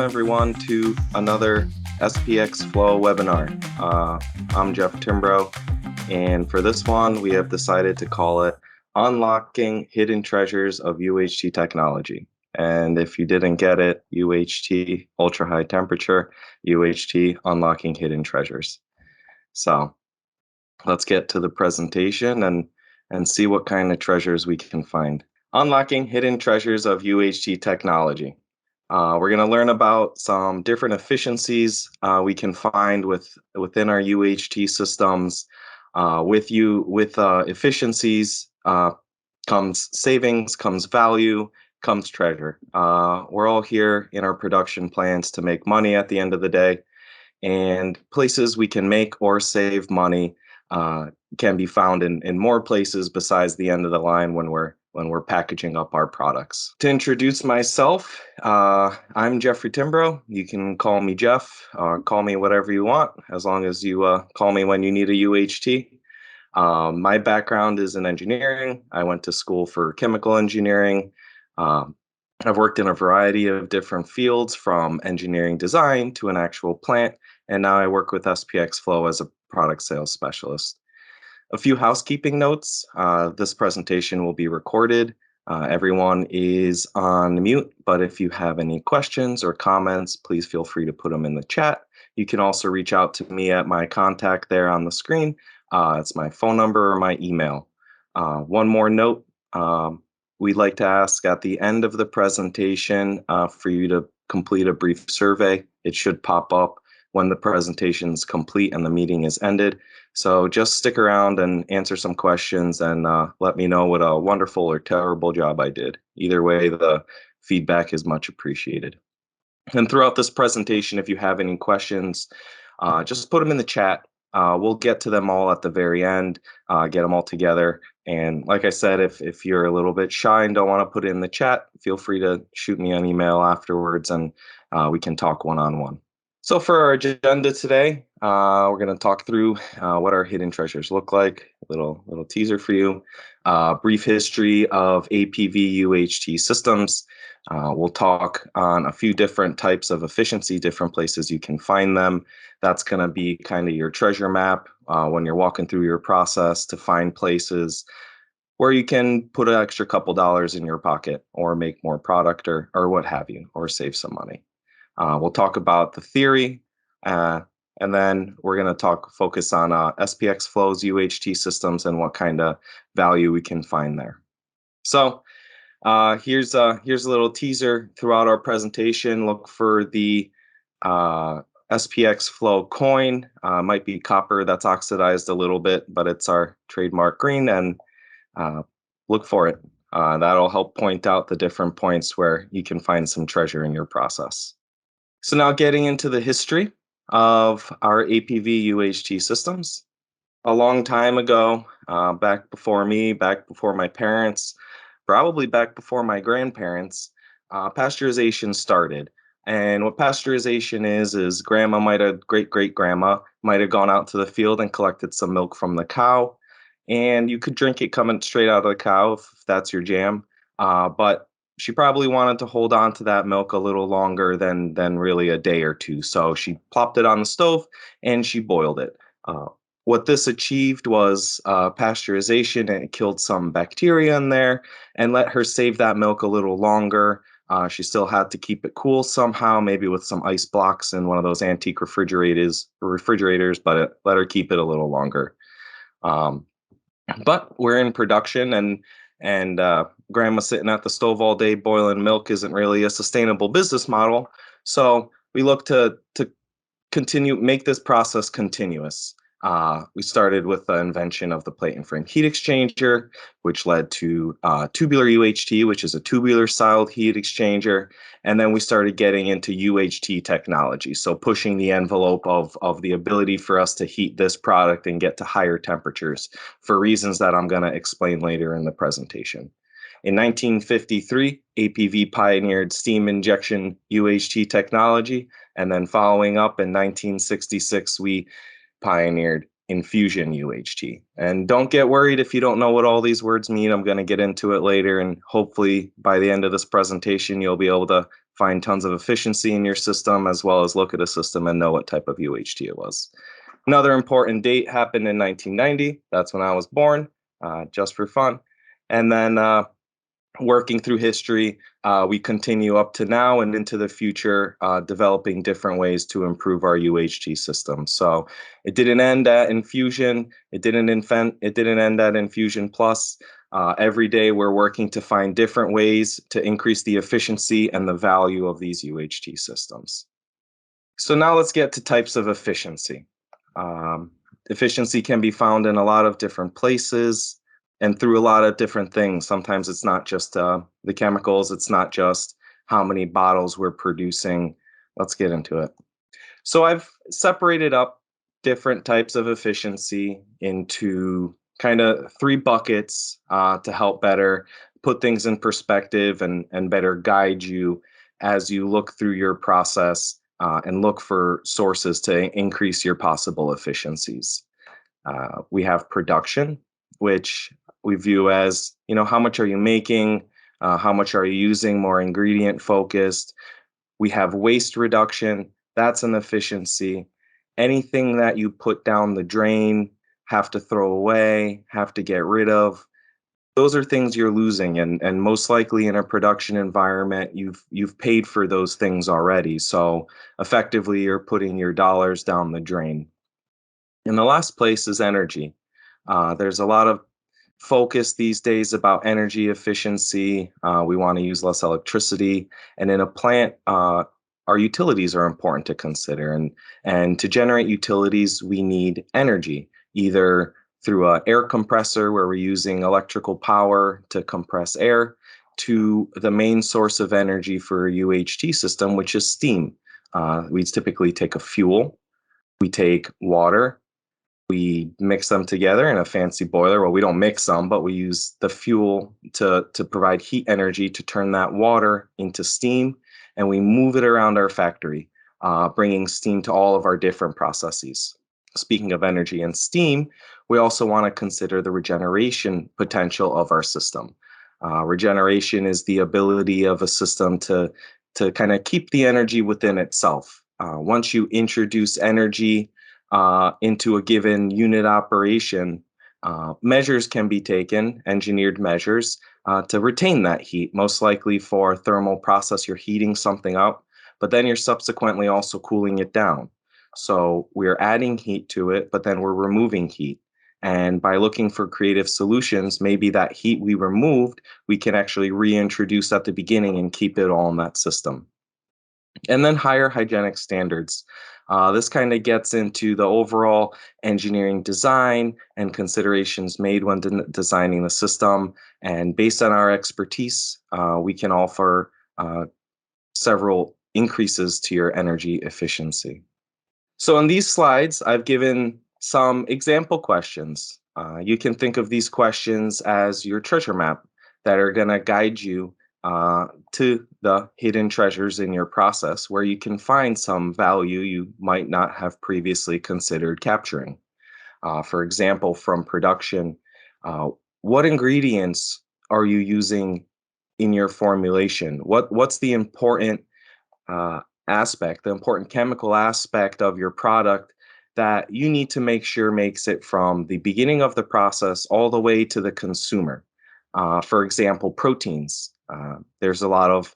welcome everyone to another SPX Flow webinar. I'm Jeff Timbrow, and for this one, we have decided to call it Unlocking Hidden Treasures of UHT Technology. And if you didn't get it, UHT, Ultra High Temperature, UHT, Unlocking Hidden Treasures. So let's get to the presentation and see what kind of treasures we can find. Unlocking Hidden Treasures of UHT Technology. We're going to learn about some different efficiencies we can find within our UHT systems. With efficiencies comes savings, comes value, comes treasure. We're all here in our production plants to make money at the end of the day, and places we can make or save money can be found in more places besides the end of the line when we're packaging up our products. To introduce myself, I'm Jeffrey Timbrow. You can call me Jeff, call me whatever you want, as long as you call me when you need a UHT. My background is in engineering. I went to school for chemical engineering. I've worked in a variety of different fields, from engineering design to an actual plant, and now I work with SPX Flow as a product sales specialist. A few housekeeping notes. This presentation will be recorded. Everyone is on mute, but if you have any questions or comments, please feel free to put them in the chat. You can also reach out to me at my contact there on the screen. It's my phone number or my email. One more note. We'd like to ask at the end of the presentation for you to complete a brief survey. It should pop up when the presentation is complete and the meeting is ended. So just stick around and answer some questions and let me know what a wonderful or terrible job I did. Either way, the feedback is much appreciated. And throughout this presentation, if you have any questions, just put them in the chat. We'll get to them all at the very end, get them all together. And like I said, if you're a little bit shy and don't want to put it in the chat, feel free to shoot me an email afterwards and we can talk one-on-one. So for our agenda today, we're going to talk through what our hidden treasures look like, a little teaser for you, brief history of APV UHT systems. We'll talk on a few different types of efficiency, different places you can find them. That's going to be kind of your treasure map when you're walking through your process to find places where you can put an extra couple dollars in your pocket or make more product or what have you, or save some money. We'll talk about the theory, and then we're going to focus on SPX Flow's UHT systems and what kind of value we can find there. So here's a little teaser throughout our presentation. Look for the SPX Flow coin. Might be copper that's oxidized a little bit, but it's our trademark green, and look for it. That'll help point out the different points where you can find some treasure in your process. So now getting into the history of our APV UHT systems. A long time ago, back before me, back before my parents, probably back before my grandparents, pasteurization started. And what pasteurization is great-great-grandma might have gone out to the field and collected some milk from the cow, and you could drink it coming straight out of the cow if that's your jam. But she probably wanted to hold on to that milk a little longer than really a day or two. So she plopped it on the stove and she boiled it. What this achieved was pasteurization, and it killed some bacteria in there and let her save that milk a little longer. She still had to keep it cool somehow, maybe with some ice blocks and one of those antique refrigerators, but it let her keep it a little longer. But we're in production, and grandma sitting at the stove all day boiling milk isn't really a sustainable business model. So we look to make this process continuous. We started with the invention of the plate and frame heat exchanger, which led to Tubular UHT, which is a tubular styled heat exchanger. And then we started getting into UHT technology, so pushing the envelope of the ability for us to heat this product and get to higher temperatures for reasons that I'm going to explain later in the presentation. In 1953, APV pioneered steam injection UHT technology, and then following up in 1966, we pioneered Infusion UHT. And don't get worried if you don't know what all these words mean. I'm going to get into it later, and hopefully by the end of this presentation, you'll be able to find tons of efficiency in your system, as well as look at a system and know what type of UHT it was. Another important date happened in 1990. That's when I was born, just for fun. And then working through history, we continue up to now and into the future, developing different ways to improve our UHT system. So it didn't end at Infusion. It didn't end at Infusion Plus. Every day we're working to find different ways to increase the efficiency and the value of these UHT systems. So now let's get to types of efficiency. Um, Efficiency can be found in a lot of different places and through a lot of different things. Sometimes it's not just the chemicals, it's not just how many bottles we're producing. Let's get into it. So I've separated up different types of efficiency into kind of three buckets to help better put things in perspective and better guide you as you look through your process and look for sources to increase your possible efficiencies. We have production, which we view as, how much are you making? How much are you using? More ingredient focused. We have waste reduction. That's an efficiency. Anything that you put down the drain, have to throw away, have to get rid of, those are things you're losing. And most likely in a production environment, you've paid for those things already. So effectively, you're putting your dollars down the drain. And the last place is energy. There's a lot of focus these days about energy efficiency. We want to use less electricity. And in a plant, our utilities are important to consider. And to generate utilities, we need energy, either through an air compressor where we're using electrical power to compress air, to the main source of energy for a UHT system, which is steam. We typically take a fuel, we take water, we mix them together in a fancy boiler. Well, we don't mix them, but we use the fuel to provide heat energy to turn that water into steam, and we move it around our factory, bringing steam to all of our different processes. Speaking of energy and steam, we also want to consider the regeneration potential of our system. Regeneration is the ability of a system to kind of keep the energy within itself. Once you introduce energy into a given unit operation, measures can be taken, engineered measures, to retain that heat. Most likely for a thermal process, you're heating something up, but then you're subsequently also cooling it down. So we're adding heat to it, but then we're removing heat. And by looking for creative solutions, maybe that heat we removed, we can actually reintroduce at the beginning and keep it all in that system. And then higher hygienic standards. This kind of gets into the overall engineering design and considerations made when designing the system. And based on our expertise, we can offer several increases to your energy efficiency. So in these slides, I've given some example questions. You can think of these questions as your treasure map that are going to guide you to the hidden treasures in your process where you can find some value you might not have previously considered capturing. For example, from production, what ingredients are you using in your formulation? What's the important aspect, the important chemical aspect of your product that you need to make sure makes it from the beginning of the process all the way to the consumer? For example, proteins. There's a lot of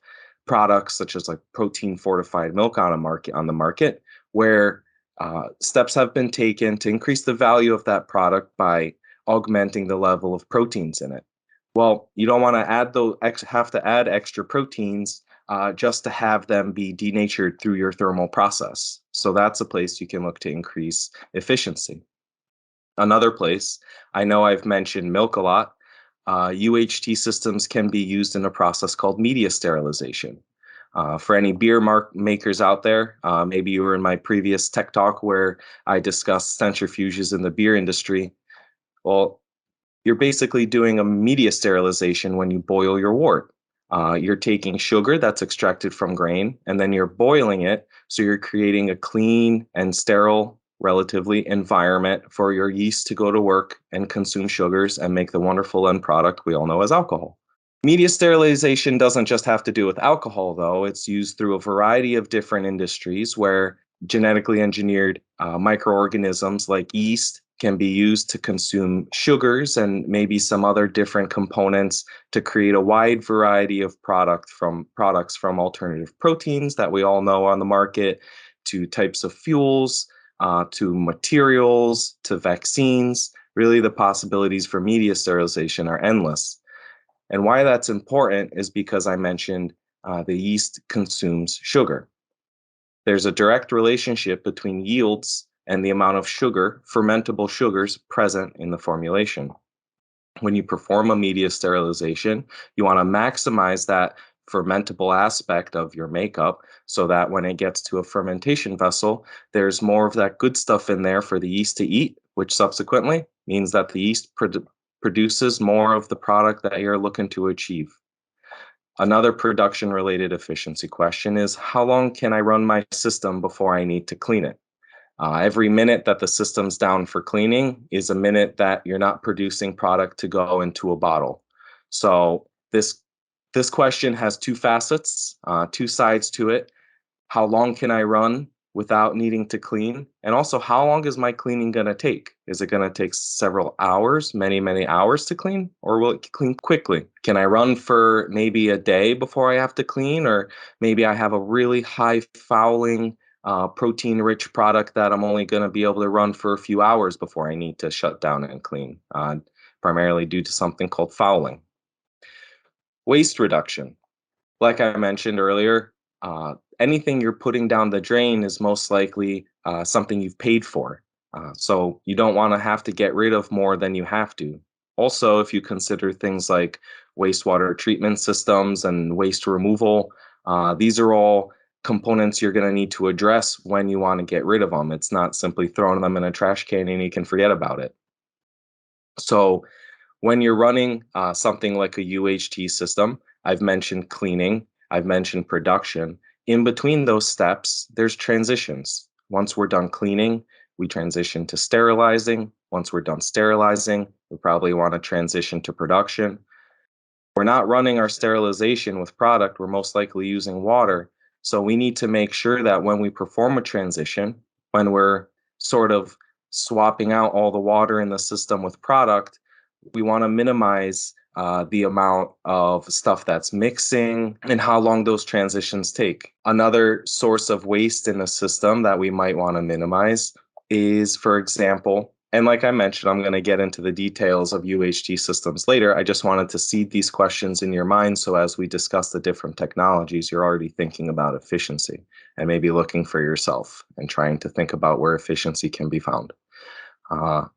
products such as like protein fortified milk on the market where steps have been taken to increase the value of that product by augmenting the level of proteins in it. Well, you don't want to have to add extra proteins just to have them be denatured through your thermal process. So that's a place you can look to increase efficiency. Another place, I know I've mentioned milk a lot. UHT systems can be used in a process called media sterilization. For any beer makers out there, maybe you were in my previous tech talk where I discussed centrifuges in the beer industry. Well, you're basically doing a media sterilization when you boil your wort. You're taking sugar that's extracted from grain, and then you're boiling it, so you're creating a clean and sterile, relatively, environment for your yeast to go to work and consume sugars and make the wonderful end product we all know as alcohol. Media sterilization doesn't just have to do with alcohol, though. It's used through a variety of different industries where genetically engineered microorganisms like yeast can be used to consume sugars and maybe some other different components to create a wide variety of products from alternative proteins that we all know on the market to types of fuels, to materials, to vaccines. Really, the possibilities for media sterilization are endless. And why that's important is because I mentioned the yeast consumes sugar. There's a direct relationship between yields and the amount of sugar, fermentable sugars, present in the formulation. When you perform a media sterilization, you want to maximize that fermentable aspect of your makeup so that when it gets to a fermentation vessel, there's more of that good stuff in there for the yeast to eat, which subsequently means that the yeast produces more of the product that you're looking to achieve. Another production related efficiency question is how long can I run my system before I need to clean it? Every minute that the system's down for cleaning is a minute that you're not producing product to go into a bottle. So this question has two facets, two sides to it. How long can I run without needing to clean? And also, how long is my cleaning going to take? Is it going to take several hours, many hours to clean, or will it clean quickly? Can I run for maybe a day before I have to clean, or maybe I have a really high fouling, protein rich product that I'm only going to be able to run for a few hours before I need to shut down and clean, primarily due to something called fouling. Waste reduction. Like I mentioned earlier, anything you're putting down the drain is most likely something you've paid for. So you don't want to have to get rid of more than you have to. Also, if you consider things like wastewater treatment systems and waste removal, these are all components you're going to need to address when you want to get rid of them. It's not simply throwing them in a trash can and you can forget about it. So when you're running something like a UHT system, I've mentioned cleaning, I've mentioned production. In between those steps, there's transitions. Once we're done cleaning, we transition to sterilizing. Once we're done sterilizing, we probably want to transition to production. We're not running our sterilization with product, we're most likely using water. So we need to make sure that when we perform a transition, when we're sort of swapping out all the water in the system with product, we want to minimize the amount of stuff that's mixing and how long those transitions take. Another source of waste in the system that we might want to minimize is, for example, and like I mentioned, I'm going to get into the details of UHT systems later. I just wanted to seed these questions in your mind so as we discuss the different technologies, you're already thinking about efficiency and maybe looking for yourself and trying to think about where efficiency can be found.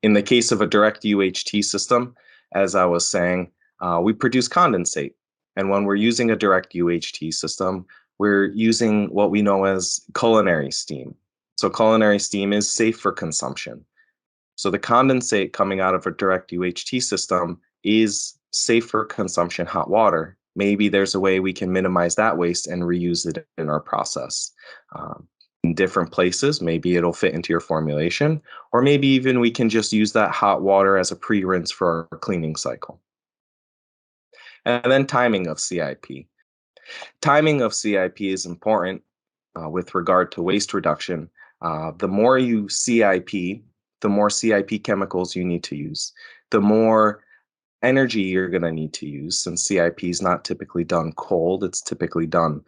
In the case of a direct UHT system, as I was saying, we produce condensate. And when we're using a direct UHT system, we're using what we know as culinary steam. So culinary steam is safe for consumption. So the condensate coming out of a direct UHT system is safe for consumption hot water. Maybe there's a way we can minimize that waste and reuse it in our process. In different places, maybe it'll fit into your formulation, or maybe even we can just use that hot water as a pre-rinse for our cleaning cycle. And then timing of CIP. Timing of CIP is important with regard to waste reduction. The more you CIP, the more CIP chemicals you need to use, the more energy you're going to need to use, since CIP is not typically done cold. It's typically done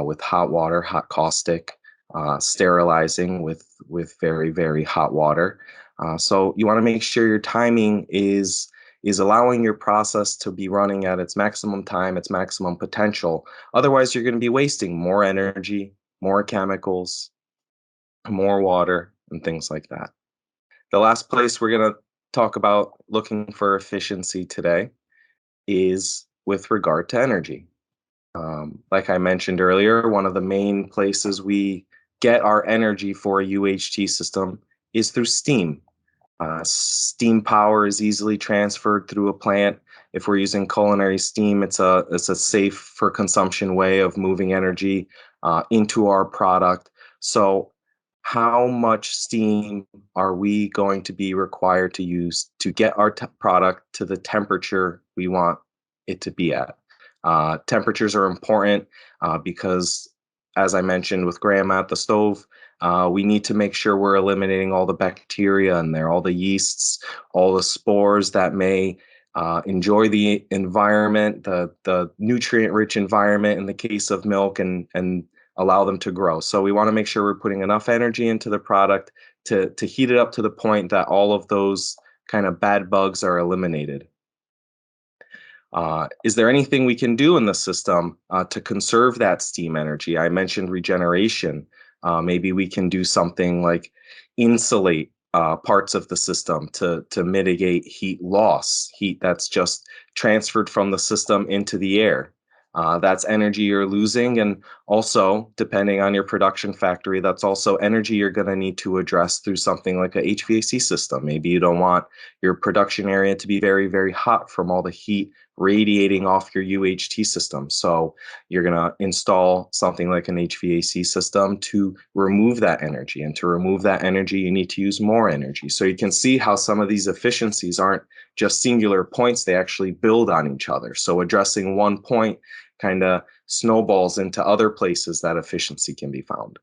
with hot water, hot caustic, sterilizing with very hot water. So you want to make sure your timing is allowing your process to be running at its maximum time, its maximum potential. Otherwise, you're going to be wasting more energy, more chemicals, more water, and things like that. The last place we're going to talk about looking for efficiency today is with regard to energy. Like I mentioned earlier, one of the main places we get our energy for a UHT system is through steam. Steam power is easily transferred through a plant. If we're using culinary steam, it's a safe for consumption way of moving energy into our product. So how much steam are we going to be required to use to get our product to the temperature we want it to be at? Temperatures are important because, as I mentioned with Graham at the stove, we need to make sure we're eliminating all the bacteria in there, all the yeasts, all the spores that may enjoy the environment, the nutrient-rich environment in the case of milk, and allow them to grow. So we want to make sure we're putting enough energy into the product to heat it up to the point that all of those kind of bad bugs are eliminated. Is there anything we can do in the system to conserve that steam energy? I mentioned regeneration. Maybe we can do something like insulate parts of the system to mitigate heat loss, heat that's just transferred from the system into the air. That's energy you're losing. And also, depending on your production factory, that's also energy you're going to need to address through something like a HVAC system. Maybe you don't want your production area to be very, very hot from all the heat radiating off your UHT system. So you're going to install something like an HVAC system to remove that energy. And to remove that energy, you need to use more energy. So you can see how some of these efficiencies aren't just singular points, they actually build on each other. So addressing one point kind of snowballs into other places that efficiency can be found.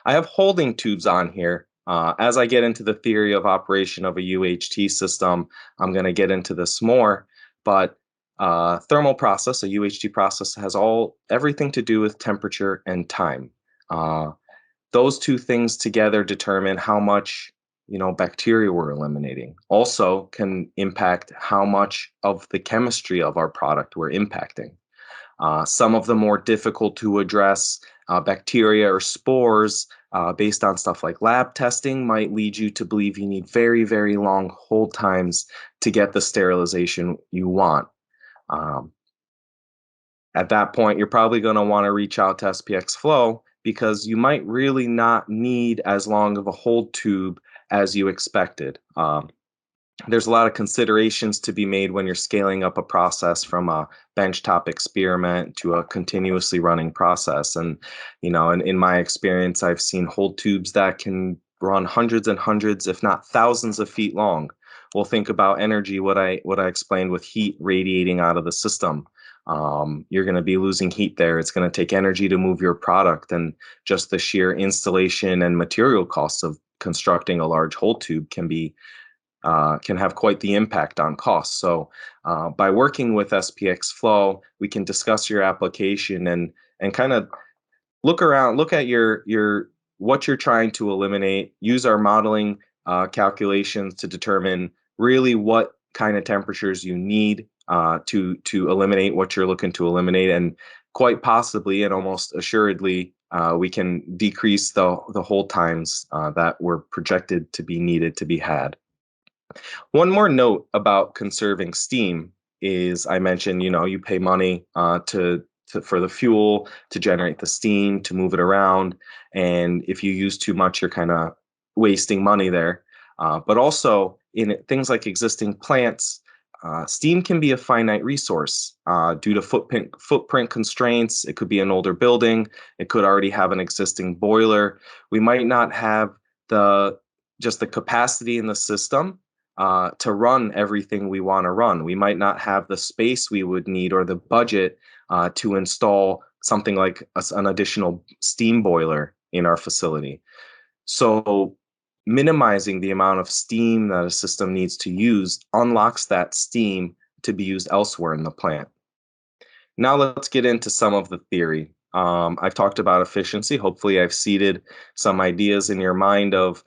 I have holding tubes on here. As I get into the theory of operation of a UHT system, I'm going to get into this more. But thermal process, a UHT process, has everything to do with temperature and time. Those two things together determine how much bacteria we're eliminating. Also can impact how much of the chemistry of our product we're impacting. Some of the more difficult to address bacteria or spores based on stuff like lab testing might lead you to believe you need very, very long hold times to get the sterilization you want. Um, at that point, you're probably going to want to reach out to SPX Flow because you might really not need as long of a hold tube as you expected. There's a lot of considerations to be made when you're scaling up a process from a benchtop experiment to a continuously running process. And, in my experience, I've seen hold tubes that can run hundreds and hundreds, if not thousands of feet long. We'll think about energy, what I explained with heat radiating out of the system. You're going to be losing heat there. It's going to take energy to move your product, and just the sheer installation and material costs of constructing a large hold tube can have quite the impact on costs. So by working with SPX Flow, we can discuss your application and kind of look at your what you're trying to eliminate, use our modeling calculations to determine really what kind of temperatures you need to eliminate what you're looking to eliminate, and quite possibly and almost assuredly we can decrease the hold times that were projected to be needed to be had. One more note about conserving steam is I mentioned, you pay money for the fuel to generate the steam, to move it around. And if you use too much, you're kind of wasting money there. But also in things like existing plants, steam can be a finite resource due to footprint constraints. It could be an older building. It could already have an existing boiler. We might not have just the capacity in the system to run everything we want to run. We might not have the space we would need or the budget to install something like an additional steam boiler in our facility. So minimizing the amount of steam that a system needs to use unlocks that steam to be used elsewhere in the plant. Now let's get into some of the theory. I've talked about efficiency. Hopefully I've seeded some ideas in your mind of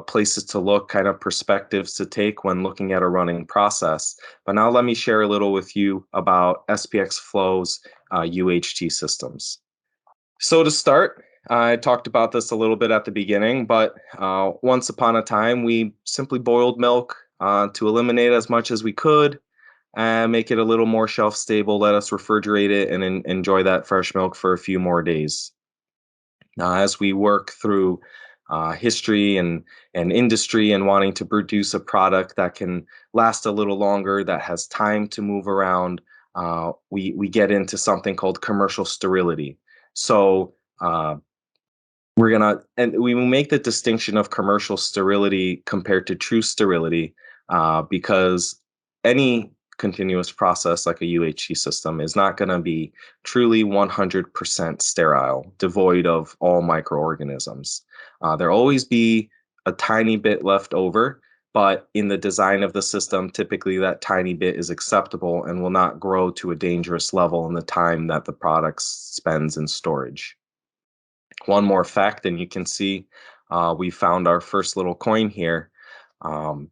places to look, kind of perspectives to take when looking at a running process. But now let me share a little with you about SPX Flow's UHT systems. So to start, I talked about this a little bit at the beginning, but once upon a time, we simply boiled milk to eliminate as much as we could and make it a little more shelf stable. Let us refrigerate it and enjoy that fresh milk for a few more days. Now, as we work through history and industry and wanting to produce a product that can last a little longer, that has time to move around, we get into something called commercial sterility. So we make the distinction of commercial sterility compared to true sterility because any continuous process like a UHT system is not going to be truly 100% sterile, devoid of all microorganisms. There'll always be a tiny bit left over, but in the design of the system, typically that tiny bit is acceptable and will not grow to a dangerous level in the time that the product spends in storage. One more fact, and you can see we found our first little coin here. Um,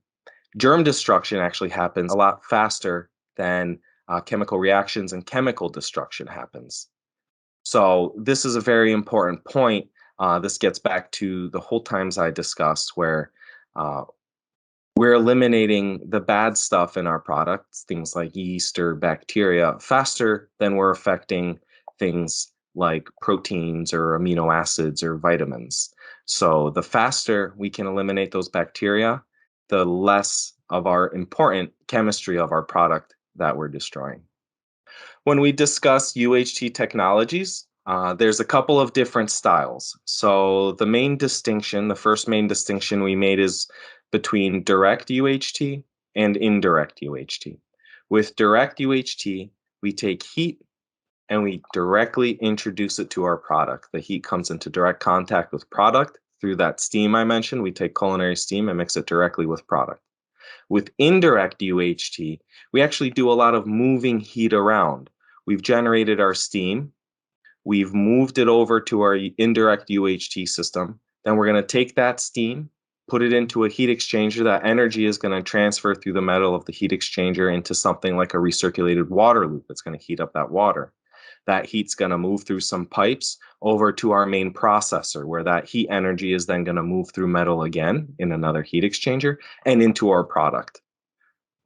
Germ destruction actually happens a lot faster than chemical reactions and chemical destruction happens. So this is a very important point. This gets back to the whole times I discussed where uh, we're eliminating the bad stuff in our products, things like yeast or bacteria, faster than we're affecting things like proteins or amino acids or vitamins. So the faster we can eliminate those bacteria, the less of our important chemistry of our product that we're destroying. When we discuss UHT technologies, there's a couple of different styles. So the first main distinction we made is between direct UHT and indirect UHT. With direct UHT, we take heat and we directly introduce it to our product. The heat comes into direct contact with product through that steam I mentioned. We take culinary steam and mix it directly with product. With indirect UHT, we actually do a lot of moving heat around. We've generated our steam, we've moved it over to our indirect UHT system. Then we're going to take that steam, put it into a heat exchanger. That energy is going to transfer through the metal of the heat exchanger into something like a recirculated water loop. It's going to heat up that water. That heat's going to move through some pipes over to our main processor, where that heat energy is then going to move through metal again in another heat exchanger and into our product.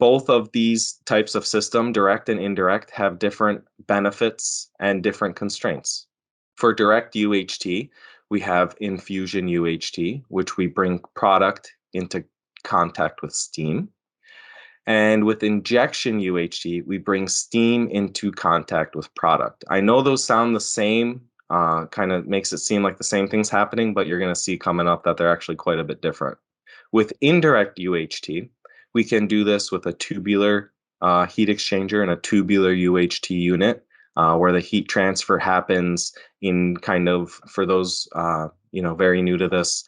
Both of these types of system, direct and indirect, have different benefits and different constraints. For direct UHT, we have Infusion UHT, which we bring product into contact with steam. And with injection UHT, we bring steam into contact with product. I know those sound the same, kind of makes it seem like the same thing's happening, but you're going to see coming up that they're actually quite a bit different. With indirect UHT, we can do this with a tubular heat exchanger and a tubular UHT unit, where the heat transfer happens in kind of, for those very new to this,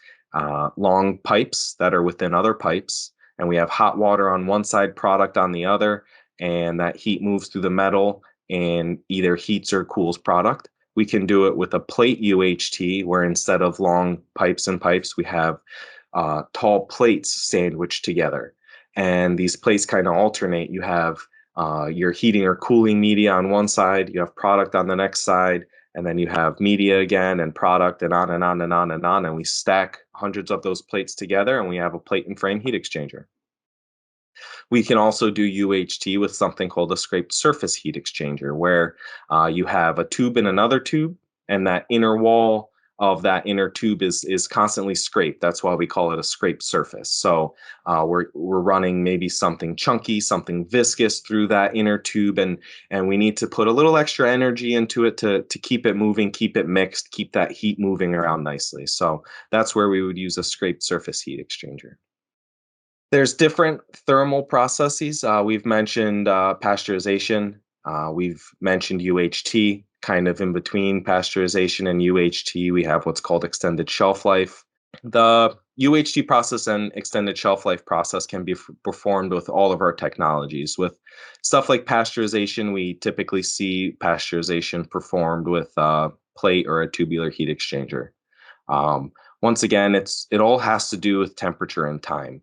long pipes that are within other pipes. And we have hot water on one side, product on the other, and that heat moves through the metal and either heats or cools product. We can do it with a plate UHT, where instead of long pipes and pipes, we have tall plates sandwiched together. And these plates kind of alternate. You have your heating or cooling media on one side, you have product on the next side, and then you have media again and product, and on and on and on and on. And we stack hundreds of those plates together and we have a plate and frame heat exchanger. We can also do UHT with something called a scraped surface heat exchanger, where you have a tube and another tube, and that inner wall of that inner tube is constantly scraped. That's why we call it a scraped surface. So we're running maybe something chunky, something viscous through that inner tube, and we need to put a little extra energy into it to keep it moving, keep it mixed, keep that heat moving around nicely. So that's where we would use a scraped surface heat exchanger. There's different thermal processes. We've mentioned pasteurization. We've mentioned UHT. Kind of in between pasteurization and UHT, we have what's called extended shelf life. The UHT process and extended shelf life process can be performed with all of our technologies. With stuff like pasteurization, we typically see pasteurization performed with a plate or a tubular heat exchanger. Once again, it all has to do with temperature and time.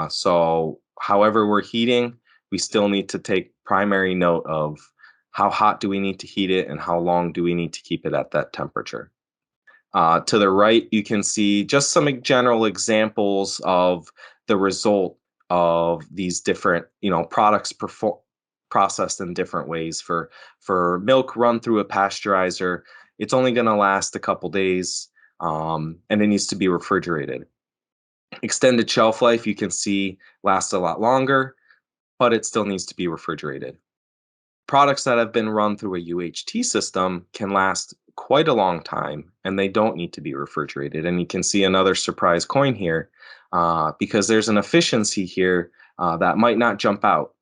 So however we're heating, we still need to take primary note of how hot do we need to heat it and how long do we need to keep it at that temperature. To the right, you can see just some general examples of the result of these different, products processed in different ways. For milk run through a pasteurizer, it's only going to last a couple days, and it needs to be refrigerated. Extended shelf life, you can see, lasts a lot longer, but it still needs to be refrigerated. Products that have been run through a UHT system can last quite a long time, and they don't need to be refrigerated. And you can see another surprise coin here, because there's an efficiency here that might not jump out.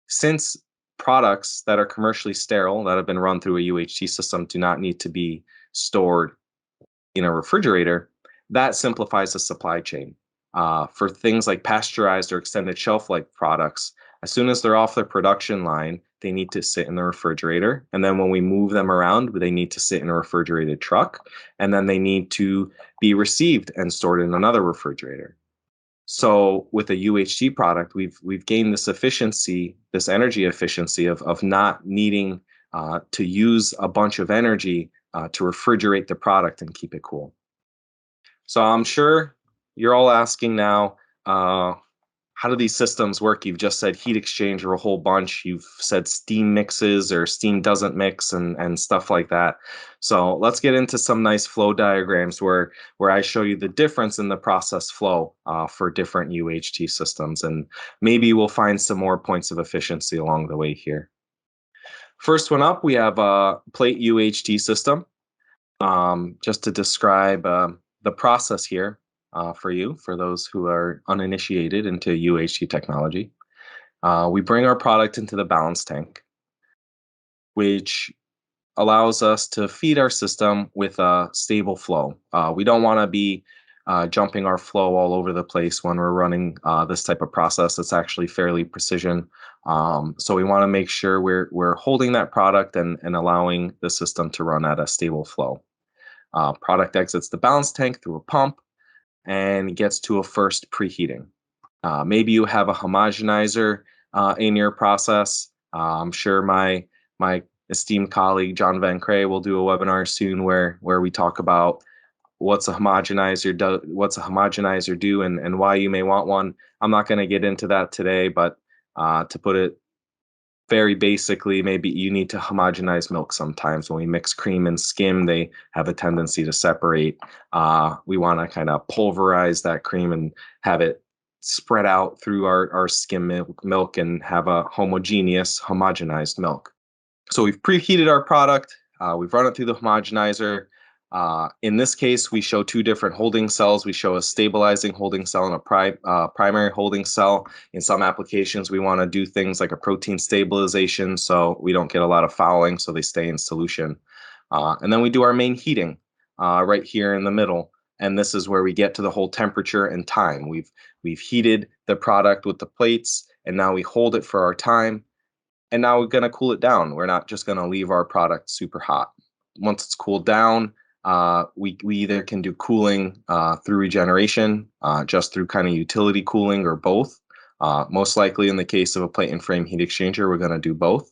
Since products that are commercially sterile that have been run through a UHT system do not need to be stored in a refrigerator, that simplifies the supply chain. For things like pasteurized or extended shelf life products, as soon as they're off their production line, they need to sit in the refrigerator. And then when we move them around, they need to sit in a refrigerated truck. And then they need to be received and stored in another refrigerator. So with a UHT product, we've gained this efficiency, this energy efficiency of not needing to use a bunch of energy to refrigerate the product and keep it cool. So I'm sure you're all asking now, how do these systems work? You've just said heat exchanger a whole bunch. You've said steam mixes or steam doesn't mix and stuff like that. So let's get into some nice flow diagrams where I show you the difference in the process flow for different UHT systems. And maybe we'll find some more points of efficiency along the way here. First one up, we have a plate UHT system. Just to describe the process here for you, for those who are uninitiated into UHT technology. We bring our product into the balance tank, which allows us to feed our system with a stable flow. We don't want to be jumping our flow all over the place when we're running this type of process. It's actually fairly precision. So we want to make sure we're holding that product and allowing the system to run at a stable flow. Product exits the balance tank through a pump and gets to a first preheating. Maybe you have a homogenizer in your process. I'm sure my esteemed colleague John Van Cray will do a webinar soon where we talk about what's a homogenizer do and why you may want one. I'm not going to get into that today, but to put it very basically, maybe you need to homogenize milk sometimes. When we mix cream and skim, they have a tendency to separate. We want to kind of pulverize that cream and have it spread out through our skim milk and have a homogenized milk. So we've preheated our product. We've run it through the homogenizer. In this case, we show two different holding cells. We show a stabilizing holding cell and a primary holding cell. In some applications, we want to do things like a protein stabilization so we don't get a lot of fouling, so they stay in solution. And then we do our main heating right here in the middle. And this is where we get to the whole temperature and time. We've heated the product with the plates, and now we hold it for our time. And now we're going to cool it down. We're not just going to leave our product super hot. Once it's cooled down, we either can do cooling through regeneration, just through kind of utility cooling, or both. Most likely in the case of a plate and frame heat exchanger, we're going to do both.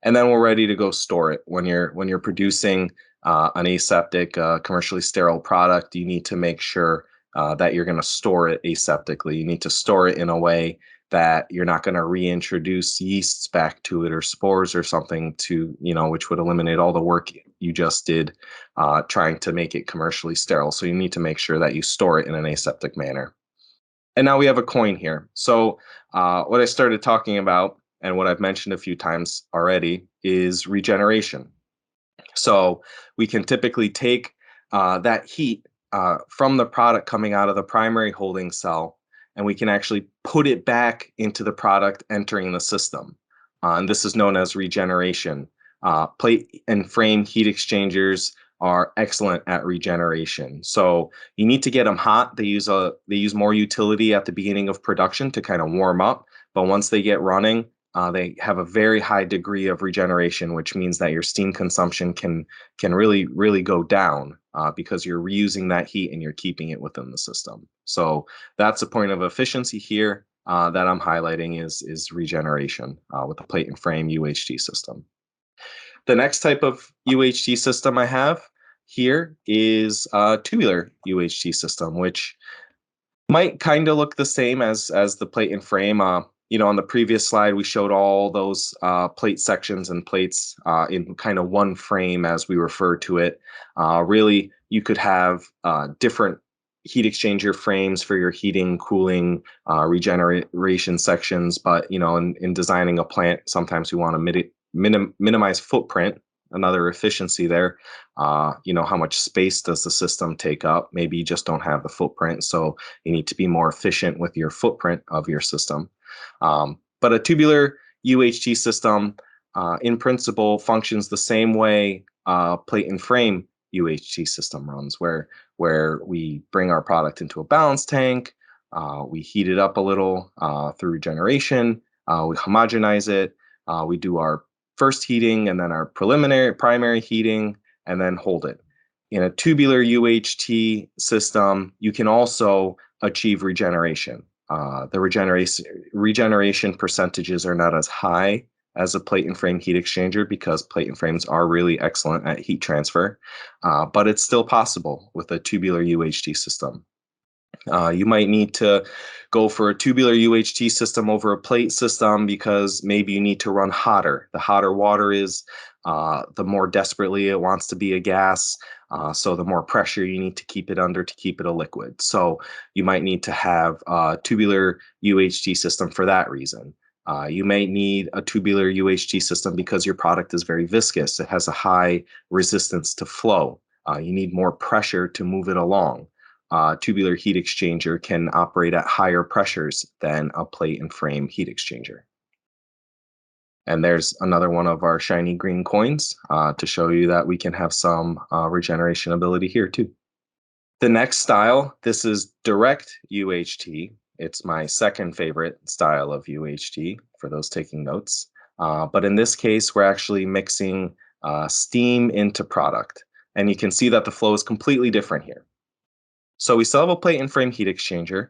And then we're ready to go store it. When you're producing an aseptic, commercially sterile product, you need to make sure that you're going to store it aseptically. You need to store it in a way that you're not going to reintroduce yeasts back to it or spores or something which would eliminate all the work you just did trying to make it commercially sterile. So you need to make sure that you store it in an aseptic manner. And now we have a coin here. So what I started talking about and what I've mentioned a few times already is regeneration. So we can typically take that heat from the product coming out of the primary holding cell, and we can actually put it back into the product entering the system. And this is known as regeneration. Plate and frame heat exchangers are excellent at regeneration. So you need to get them hot. They use more utility at the beginning of production to kind of warm up, but once they get running, they have a very high degree of regeneration, which means that your steam consumption can really, really go down because you're reusing that heat and you're keeping it within the system. So that's a point of efficiency here that I'm highlighting is regeneration with the plate and frame UHT system. The next type of UHT system I have here is a tubular UHT system, which might kind of look the same as the plate and frame. On the previous slide, we showed all those plate sections and plates in kind of one frame, as we refer to it. Really, you could have different heat exchanger frames for your heating, cooling, regeneration sections. But in designing a plant, sometimes we want to minimize footprint. Another efficiency there. How much space does the system take up? Maybe you just don't have the footprint, so you need to be more efficient with your footprint of your system. But a tubular UHT system, in principle, functions the same way plate and frame UHT system runs, where we bring our product into a balance tank, we heat it up a little through regeneration, we homogenize it, we do our first heating and then our primary heating, and then hold it. In a tubular UHT system, you can also achieve regeneration. The regeneration percentages are not as high as a plate and frame heat exchanger because plate and frames are really excellent at heat transfer, but it's still possible with a tubular UHT system. You might need to go for a tubular UHT system over a plate system because maybe you need to run hotter. The hotter water is, the more desperately it wants to be a gas. So the more pressure you need to keep it under to keep it a liquid. So you might need to have a tubular UHT system for that reason. You may need a tubular UHT system because your product is very viscous. It has a high resistance to flow. You need more pressure to move it along. Tubular heat exchanger can operate at higher pressures than a plate and frame heat exchanger. And there's another one of our shiny green coins to show you that we can have some regeneration ability here too. The next style, this is direct UHT. It's my second favorite style of UHT for those taking notes. But in this case, we're actually mixing steam into product. And you can see that the flow is completely different here. So we still have a plate and frame heat exchanger.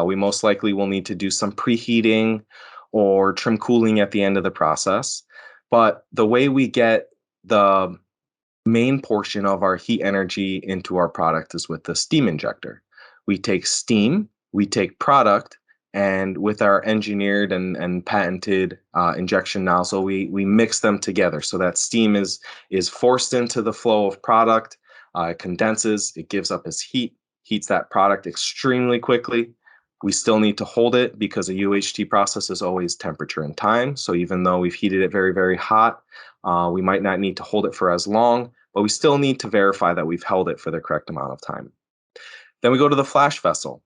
We most likely will need to do some preheating or trim cooling at the end of the process. But the way we get the main portion of our heat energy into our product is with the steam injector. We take steam, we take product, and with our engineered and patented injection nozzle, we mix them together so that steam is forced into the flow of product. It condenses, it gives up its heat, heats that product extremely quickly. We still need to hold it because a UHT process is always temperature and time. So even though we've heated it very, very hot, we might not need to hold it for as long, but we still need to verify that we've held it for the correct amount of time. Then we go to the flash vessel.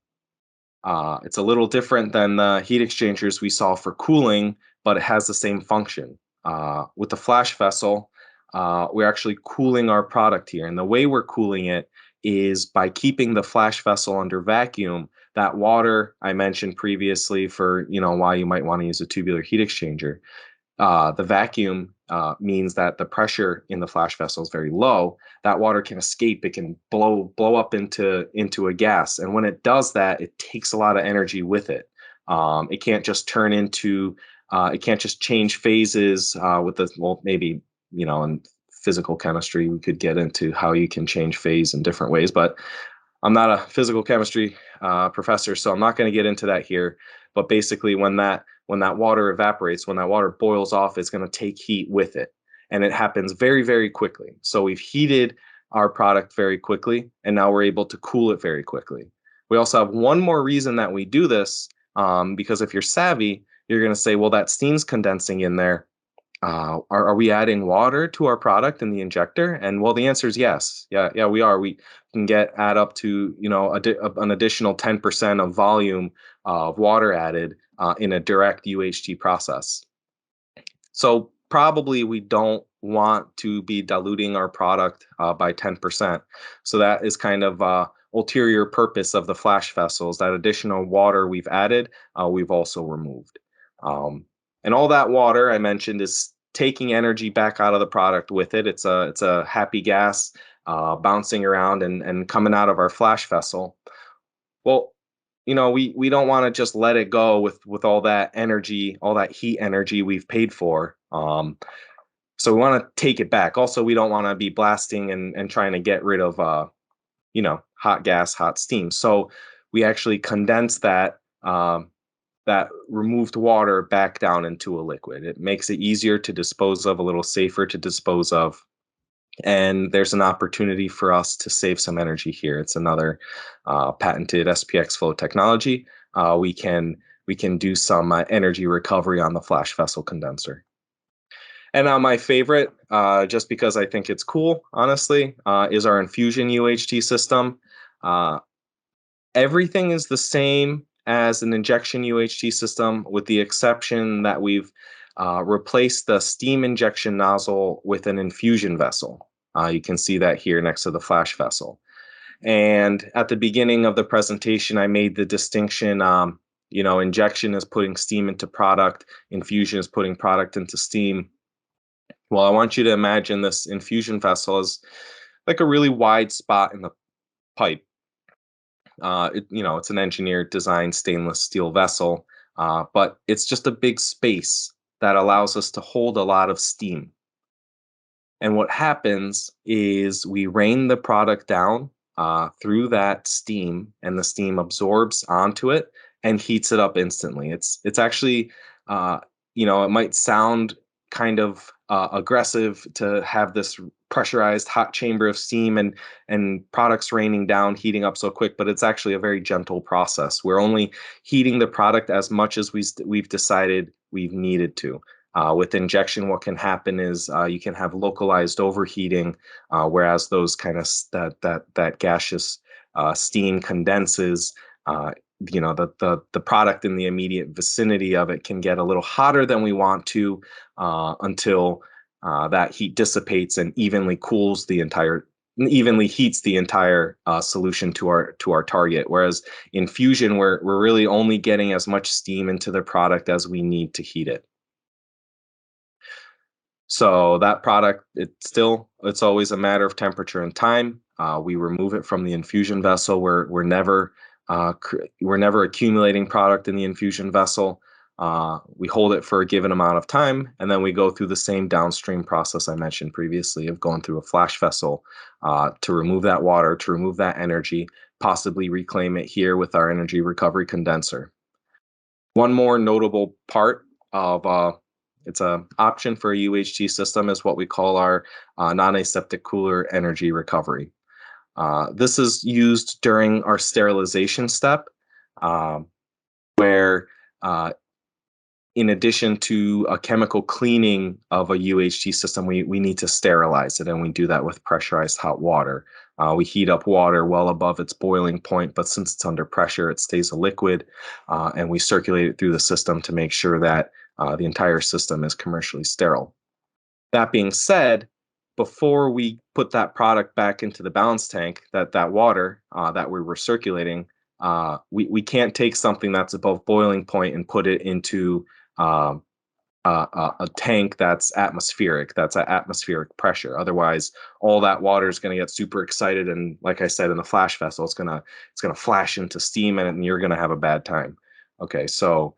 It's a little different than the heat exchangers we saw for cooling, but it has the same function. With the flash vessel, we're actually cooling our product here. And the way we're cooling it is by keeping the flash vessel under vacuum. That water I mentioned previously for why you might want to use a tubular heat exchanger. The vacuum means that the pressure in the flash vessel is very low. That water can escape. It can blow up into a gas. And when it does that, it takes a lot of energy with it. It can't just turn into, it can't just change phases with the, well, maybe, in physical chemistry, we could get into how you can change phase in different ways, but I'm not a physical chemistry professor, so I'm not going to get into that here. But basically, when that water evaporates, when that water boils off, it's going to take heat with it. And it happens very, very quickly. So we've heated our product very quickly, and now we're able to cool it very quickly. We also have one more reason that we do this, because if you're savvy, you're going to say, well, that steam's condensing in there. Are we adding water to our product in the injector? And well, the answer is yes. Yeah, we are. We can add up to an additional 10% of volume of water added in a direct UHT process. So probably we don't want to be diluting our product by 10%. So that is kind of ulterior purpose of the flash vessels. That additional water we've added, we've also removed. And all that water I mentioned is taking energy back out of the product with it. It's a happy gas bouncing around and coming out of our flash vessel. Well, we don't want to just let it go with all that energy, all that heat energy we've paid for. So we want to take it back. Also, we don't want to be blasting and trying to get rid of hot gas, hot steam. So we actually condense that removed water back down into a liquid. It makes it easier to dispose of, a little safer to dispose of. And there's an opportunity for us to save some energy here. It's another patented SPX flow technology. We can do some energy recovery on the flash vessel condenser. And my favorite, just because I think it's cool, honestly, is our Infusion UHT system. Everything is the same as an injection UHT system, with the exception that we've replace the steam injection nozzle with an infusion vessel. You can see that here next to the flash vessel. And at the beginning of the presentation, I made the distinction, injection is putting steam into product, infusion is putting product into steam. Well, I want you to imagine this infusion vessel as like a really wide spot in the pipe. It's an engineered designed stainless steel vessel, but it's just a big space that allows us to hold a lot of steam. And what happens is we rain the product down through that steam, and the steam absorbs onto it and heats it up instantly. It's actually, it might sound kind of aggressive to have this pressurized hot chamber of steam and products raining down, heating up so quick, but it's actually a very gentle process. We're only heating the product as much as we've decided we've needed to. With injection, what can happen is you can have localized overheating, whereas those kind of that gaseous steam condenses. The product in the immediate vicinity of it can get a little hotter than we want to, until that heat dissipates and evenly heats the entire solution to our target. Whereas in fusion, we're really only getting as much steam into the product as we need to heat it. So that product, it's always a matter of temperature and time. We remove it from the infusion vessel. We're never accumulating product in the infusion vessel. We hold it for a given amount of time, and then we go through the same downstream process I mentioned previously of going through a flash vessel to remove that water, to remove that energy, possibly reclaim it here with our energy recovery condenser. One more notable part of it's an option for a UHT system is what we call our non-aseptic cooler energy recovery. This is used during our sterilization step, where in addition to a chemical cleaning of a UHT system, we need to sterilize it, and we do that with pressurized hot water. We heat up water well above its boiling point, but since it's under pressure, it stays a liquid, and we circulate it through the system to make sure that the entire system is commercially sterile. That being said, before we put that product back into the balance tank, that water that we were circulating, we can't take something that's above boiling point and put it into a tank that's atmospheric, that's at atmospheric pressure. Otherwise, all that water is going to get super excited, and like I said, in the flash vessel, it's gonna flash into steam, and you're going to have a bad time. Okay, so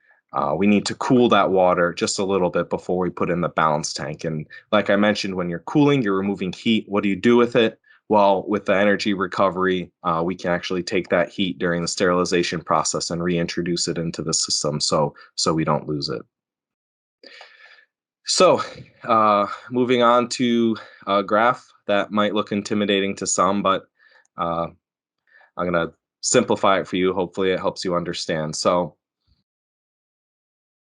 we need to cool that water just a little bit before we put in the balance tank. And like I mentioned, when you're cooling, you're removing heat. What do you do with it? Well, with the energy recovery, we can actually take that heat during the sterilization process and reintroduce it into the system so we don't lose it. So moving on to a graph that might look intimidating to some, but I'm going to simplify it for you. Hopefully it helps you understand. So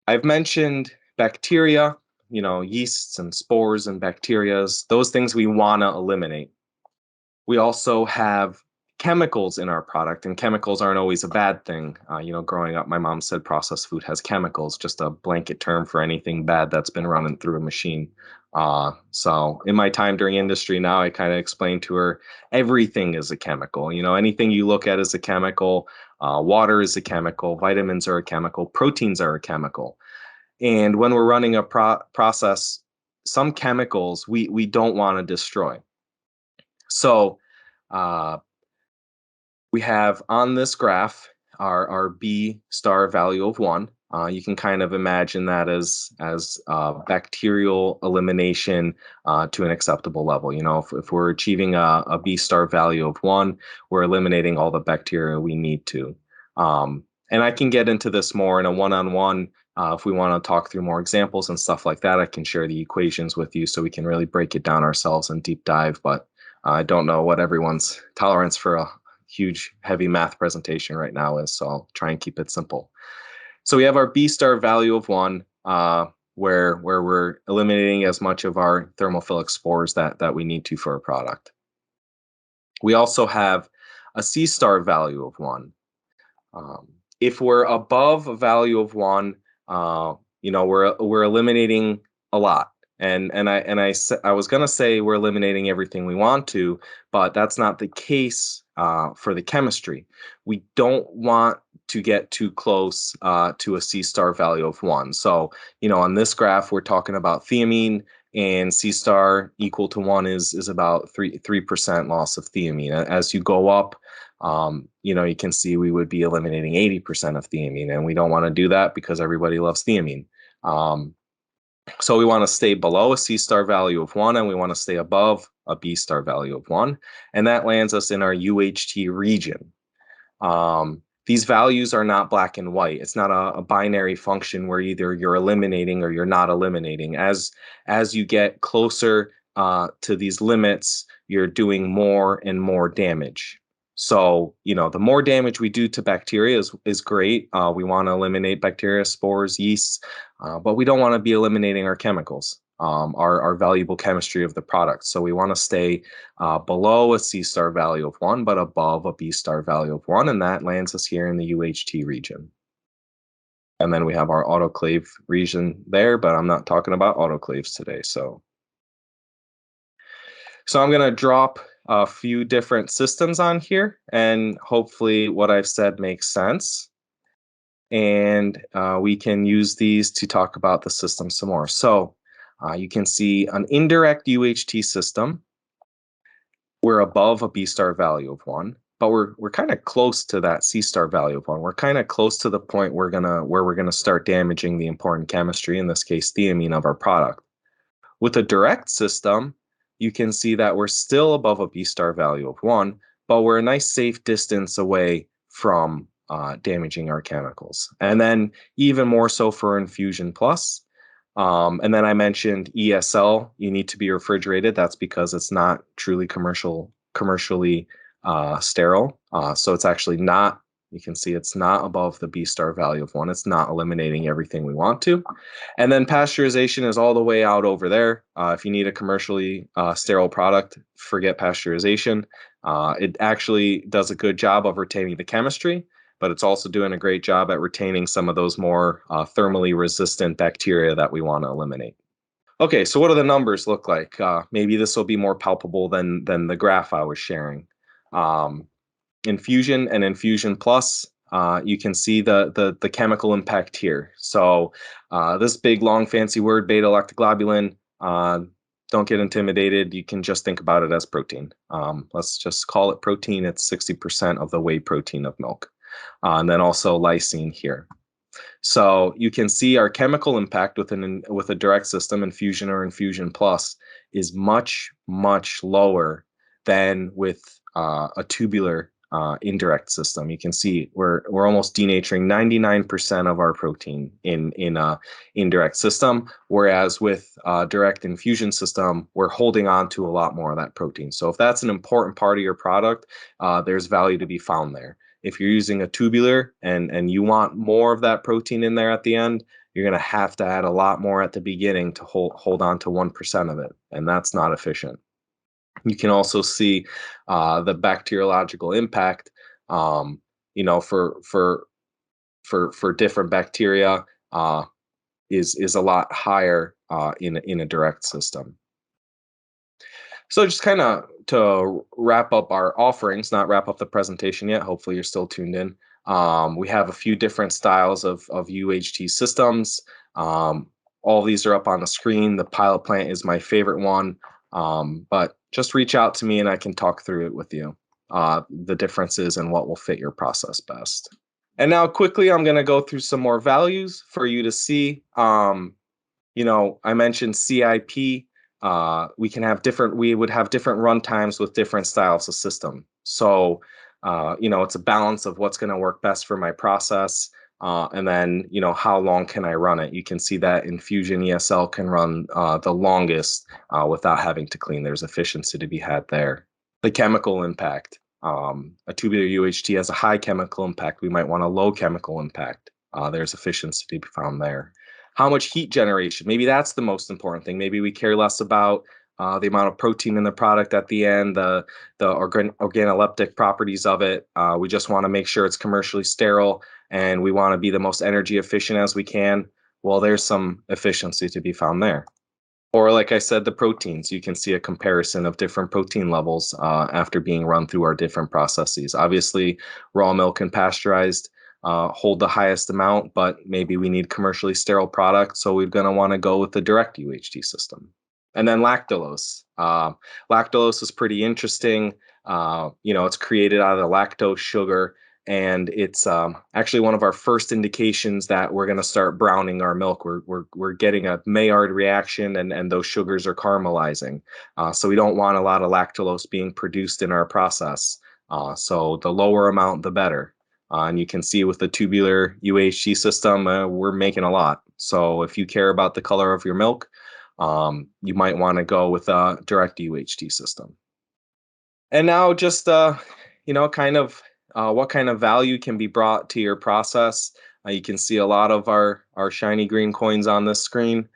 I've mentioned bacteria, yeasts and spores and bacterias, those things we want to eliminate. We also have chemicals in our product, and chemicals aren't always a bad thing. Growing up, my mom said processed food has chemicals, just a blanket term for anything bad that's been running through a machine. So in my time during industry now, I kind of explained to her everything is a chemical. Anything you look at is a chemical. Water is a chemical. Vitamins are a chemical. Proteins are a chemical. And when we're running a process, some chemicals we don't want to destroy. So we have on this graph our B star value of 1. You can kind of imagine that as bacterial elimination to an acceptable level. If we're achieving a B star value of 1, we're eliminating all the bacteria we need to. And I can get into this more in a one-on-one. If we want to talk through more examples and stuff like that, I can share the equations with you so we can really break it down ourselves and deep dive. But I don't know what everyone's tolerance for a huge, heavy math presentation right now is, so I'll try and keep it simple. So we have our B star value of 1, where we're eliminating as much of our thermophilic spores that we need to for a product. We also have a C star value of 1. If we're above a value of 1, we're eliminating a lot. I was gonna say we're eliminating everything we want to, but that's not the case for the chemistry. We don't want to get too close to a C star value of 1. So, on this graph, we're talking about thiamine, and C star equal to 1 is about 3% loss of thiamine. As you go up, you can see we would be eliminating 80% of thiamine, and we don't want to do that because everybody loves thiamine. So we want to stay below a C star value of 1, and we want to stay above a B star value of 1, and that lands us in our UHT region. These values are not black and white. It's not a binary function where either you're eliminating or you're not eliminating. As you get closer to these limits, you're doing more and more damage. So, the more damage we do to bacteria is great. We want to eliminate bacteria, spores, yeasts, but we don't want to be eliminating our chemicals, our valuable chemistry of the product. So we want to stay below a C star value of 1, but above a B star value of 1, and that lands us here in the UHT region. And then we have our autoclave region there, but I'm not talking about autoclaves today. So I'm going to drop a few different systems on here, and hopefully what I've said makes sense. And we can use these to talk about the system some more. So you can see an indirect UHT system. We're above a B star value of 1, but we're kind of close to that C star value of 1. We're kind of close to the point where we're gonna start damaging the important chemistry, in this case thiamine, of our product. With a direct system, you can see that we're still above a B star value of 1, but we're a nice safe distance away from damaging our chemicals. And then even more so for Infusion Plus. And then I mentioned ESL, you need to be refrigerated. That's because it's not truly commercially sterile. So it's actually not, you can see it's not above the B star value of 1. It's not eliminating everything we want to. And then pasteurization is all the way out over there. If you need a commercially sterile product, forget pasteurization. It actually does a good job of retaining the chemistry, but it's also doing a great job at retaining some of those more thermally resistant bacteria that we want to eliminate. Okay, so what do the numbers look like? Maybe this will be more palpable than the graph I was sharing. Infusion and Infusion Plus, you can see the chemical impact here. So this big, long, fancy word, beta-lactoglobulin, don't get intimidated. You can just think about it as protein. Let's just call it protein. It's 60% of the whey protein of milk. And then also lysine here. So you can see our chemical impact with a direct system, Infusion or Infusion Plus, is much, much lower than with a tubular indirect system. You can see we're almost denaturing 99% of our protein in a indirect system, whereas with a direct infusion system, we're holding on to a lot more of that protein. So if that's an important part of your product, there's value to be found there. If you're using a tubular and you want more of that protein in there at the end, you're going to have to add a lot more at the beginning to hold on to 1% of it, and that's not efficient. You can also see the bacteriological impact, for different bacteria is a lot higher in a direct system. So just kind of to wrap up our offerings, not wrap up the presentation yet. Hopefully you're still tuned in. We have a few different styles of UHT systems. All these are up on the screen. The pilot plant is my favorite one, but just reach out to me and I can talk through it with you, the differences and what will fit your process best. And now quickly, I'm going to go through some more values for you to see. I mentioned CIP. We would have different run times with different styles of system. So, it's a balance of what's going to work best for my process. And then, how long can I run it? You can see that Infusion ESL can run the longest without having to clean. There's efficiency to be had there. The chemical impact. A tubular UHT has a high chemical impact. We might want a low chemical impact. There's efficiency to be found there. How much heat generation? Maybe that's the most important thing. Maybe we care less about the amount of protein in the product at the end, the organoleptic properties of it. We just want to make sure it's commercially sterile, and we want to be the most energy efficient as we can. Well, there's some efficiency to be found there. Or like I said, the proteins, you can see a comparison of different protein levels after being run through our different processes. Obviously, raw milk and pasteurized hold the highest amount, but maybe we need commercially sterile products, so we're going to want to go with the direct UHT system. And then lactulose. Lactulose is pretty interesting. It's created out of the lactose sugar, and it's actually one of our first indications that we're going to start browning our milk. We're getting a Maillard reaction, and those sugars are caramelizing. So we don't want a lot of lactulose being produced in our process. So the lower amount, the better. And you can see with the tubular UHT system, we're making a lot. So if you care about the color of your milk, you might want to go with a direct UHT system. And now just, kind of what kind of value can be brought to your process. You can see a lot of our shiny green coins on this screen.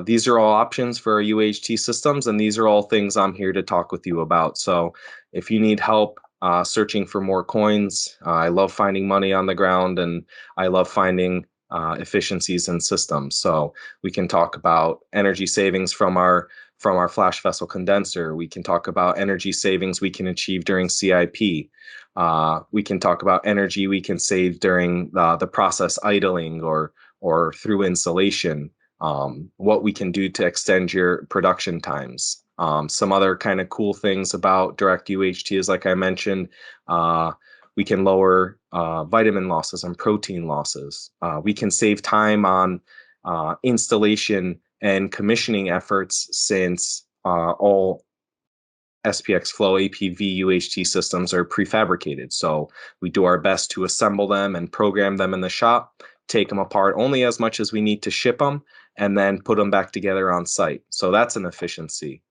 These are all options for our UHT systems, and these are all things I'm here to talk with you about. So if you need help searching for more coins, I love finding money on the ground, and I love finding efficiencies in systems. So we can talk about energy savings from our flash vessel condenser. We can talk about energy savings we can achieve during CIP. We can talk about energy we can save during the process idling or through insulation. What we can do to extend your production times. Some other kind of cool things about direct UHT is, like I mentioned, we can lower vitamin losses and protein losses. We can save time on installation and commissioning efforts, since all SPX Flow APV UHT systems are prefabricated. So we do our best to assemble them and program them in the shop, take them apart only as much as we need to ship them, and then put them back together on site. So that's an efficiency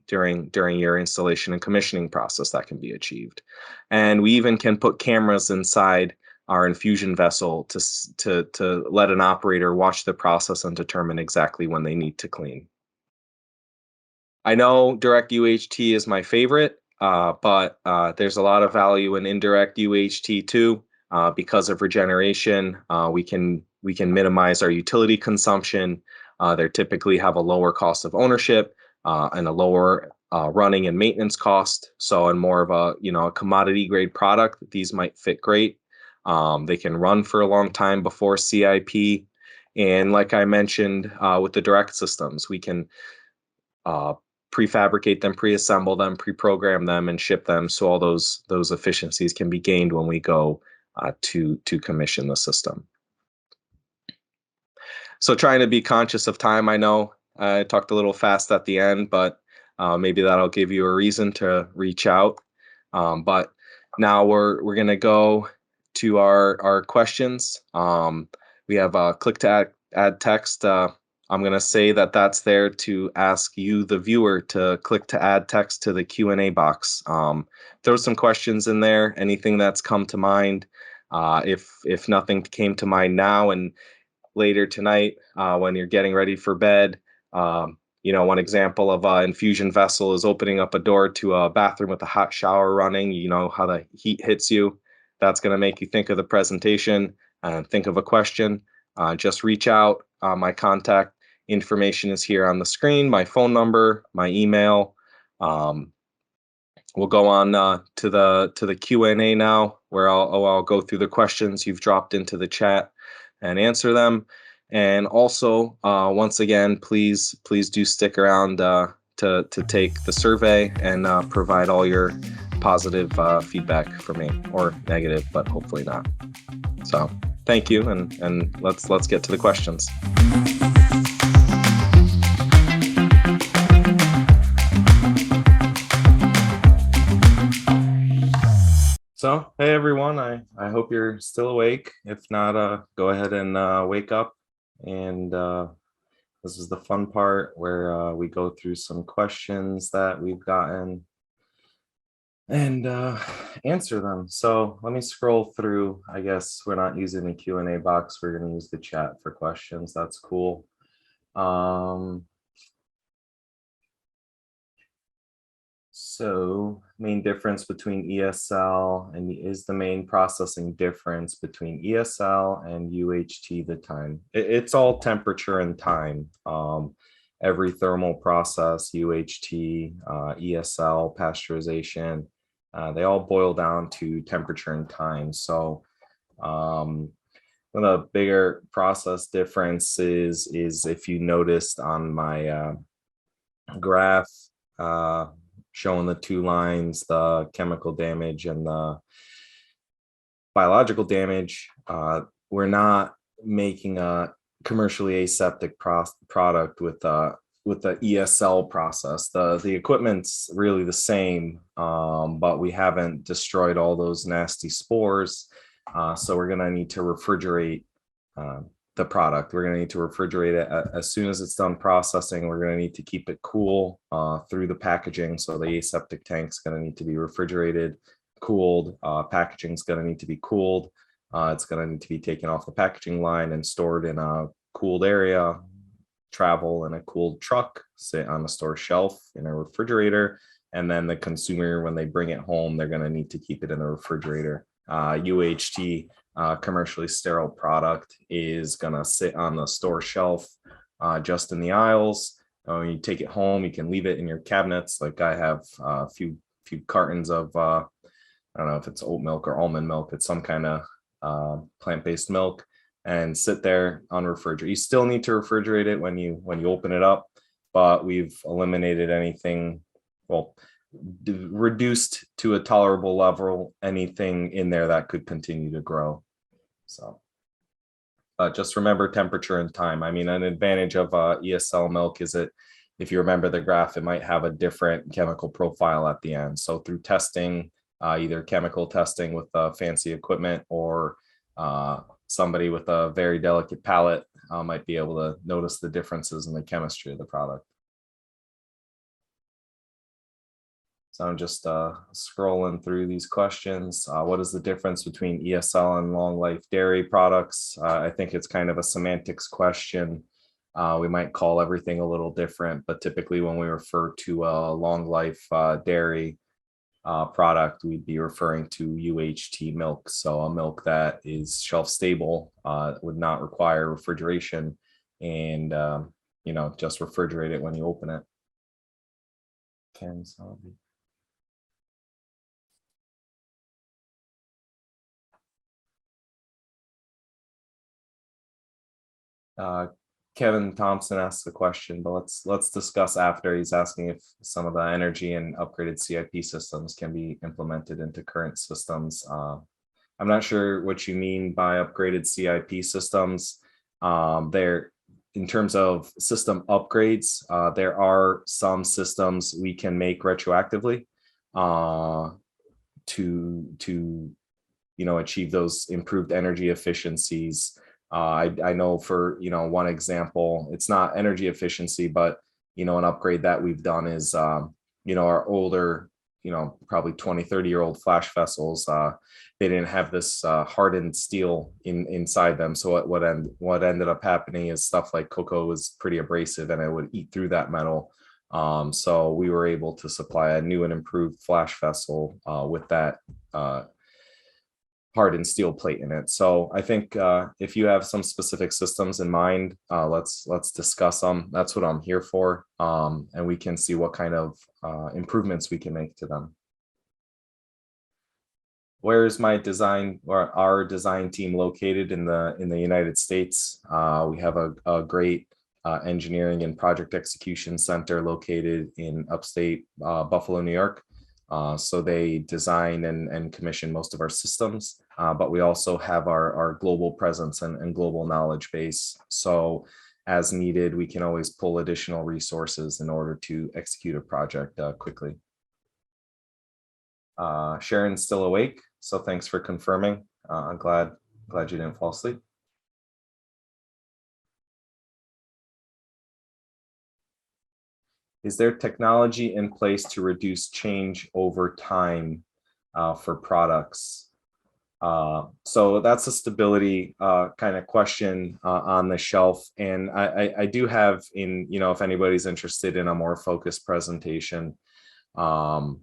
during your installation and commissioning process that can be achieved. And we even can put cameras inside our infusion vessel to let an operator watch the process and determine exactly when they need to clean. I know direct UHT is my favorite, but there's a lot of value in indirect UHT too. Because of regeneration, we can minimize our utility consumption. They typically have a lower cost of ownership and a lower running and maintenance cost. So, in more of a commodity grade product, these might fit great. They can run for a long time before CIP, and like I mentioned with the direct systems, we can prefabricate them, pre-assemble them, pre-program them, and ship them. So all those efficiencies can be gained when we go to commission the system. So trying to be conscious of time. I know I talked a little fast at the end, but maybe that'll give you a reason to reach out. But now we're going to go to our questions. We have a click to add text. I'm going to say that that's there to ask you, the viewer, to click to add text to the Q&A box. Throw some questions in there, anything that's come to mind. If nothing came to mind now and later tonight, when you're getting ready for bed, one example of an infusion vessel is opening up a door to a bathroom with a hot shower running. You know how the heat hits you. That's going to make you think of the presentation and think of a question. Just reach out. My contact information is here on the screen, my phone number, my email. We'll go on to the Q&A now, where I'll go through the questions you've dropped into the chat and answer them. And also, once again, please do stick around to take the survey and provide all your positive feedback for me, or negative, but hopefully not. So thank you, and let's get to the questions. So, hey everyone, I hope you're still awake. If not, go ahead and wake up. And this is the fun part where we go through some questions that we've gotten and answer them. So let me scroll through. I guess we're not using the Q&A box. We're going to use the chat for questions. That's cool. So, main difference between ESL and is the main processing difference between ESL and UHT the time. It's all temperature and time. Every thermal process, UHT, ESL, pasteurization, they all boil down to temperature and time. So, one of the bigger process differences is if you noticed on my graph showing the two lines, the chemical damage and the biological damage. We're not making a commercially aseptic product with the ESL process. The equipment's really the same, but we haven't destroyed all those nasty spores. So we're going to need to refrigerate the product. We're going to need to refrigerate it as soon as it's done processing. We're going to need to keep it cool through the packaging. So the aseptic tank's going to need to be refrigerated, cooled. Packaging is going to need to be cooled. It's going to need to be taken off the packaging line and stored in a cooled area, travel in a cooled truck, sit on a store shelf in a refrigerator. And then the consumer, when they bring it home, they're going to need to keep it in the refrigerator. UHT, commercially sterile product, is going to sit on the store shelf just in the aisles. When you take it home, you can leave it in your cabinets. Like I have a few cartons of, I don't know if it's oat milk or almond milk. It's some kind of plant-based milk, and sit there unrefrigerated. You still need to refrigerate it when you open it up, but we've eliminated anything, well, reduced to a tolerable level, anything in there that could continue to grow. So just remember temperature and time. I mean, an advantage of ESL milk is that if you remember the graph, it might have a different chemical profile at the end. So through testing, either chemical testing with fancy equipment, or somebody with a very delicate palate might be able to notice the differences in the chemistry of the product. So I'm just scrolling through these questions. What is the difference between ESL and long life dairy products? I think it's kind of a semantics question. We might call everything a little different, but typically when we refer to a long life dairy product, we'd be referring to UHT milk. So a milk that is shelf stable, would not require refrigeration, and just refrigerate it when you open it. Kevin Thompson asked the question, but let's discuss after. He's asking if some of the energy and upgraded CIP systems can be implemented into current systems. I'm not sure what you mean by upgraded CIP systems. There, in terms of system upgrades, there are some systems we can make retroactively to achieve those improved energy efficiencies. I know for, one example, it's not energy efficiency, but, an upgrade that we've done is, our older, probably 20, 30-year-old flash vessels, they didn't have this hardened steel inside them. So what ended up happening is stuff like cocoa was pretty abrasive and it would eat through that metal. So we were able to supply a new and improved flash vessel with that hardened steel plate in it. So I think if you have some specific systems in mind, let's discuss them. That's what I'm here for, and we can see what kind of improvements we can make to them. Where is my design or our design team located in the United States? We have a great engineering and project execution center located in upstate Buffalo, New York. So they design and commission most of our systems, but we also have our global presence and global knowledge base. So as needed, we can always pull additional resources in order to execute a project quickly. Sharon's still awake, so thanks for confirming. I'm glad you didn't fall asleep. Is there technology in place to reduce change over time for products? So that's a stability kind of question on the shelf. And I do have if anybody's interested in a more focused presentation, Um,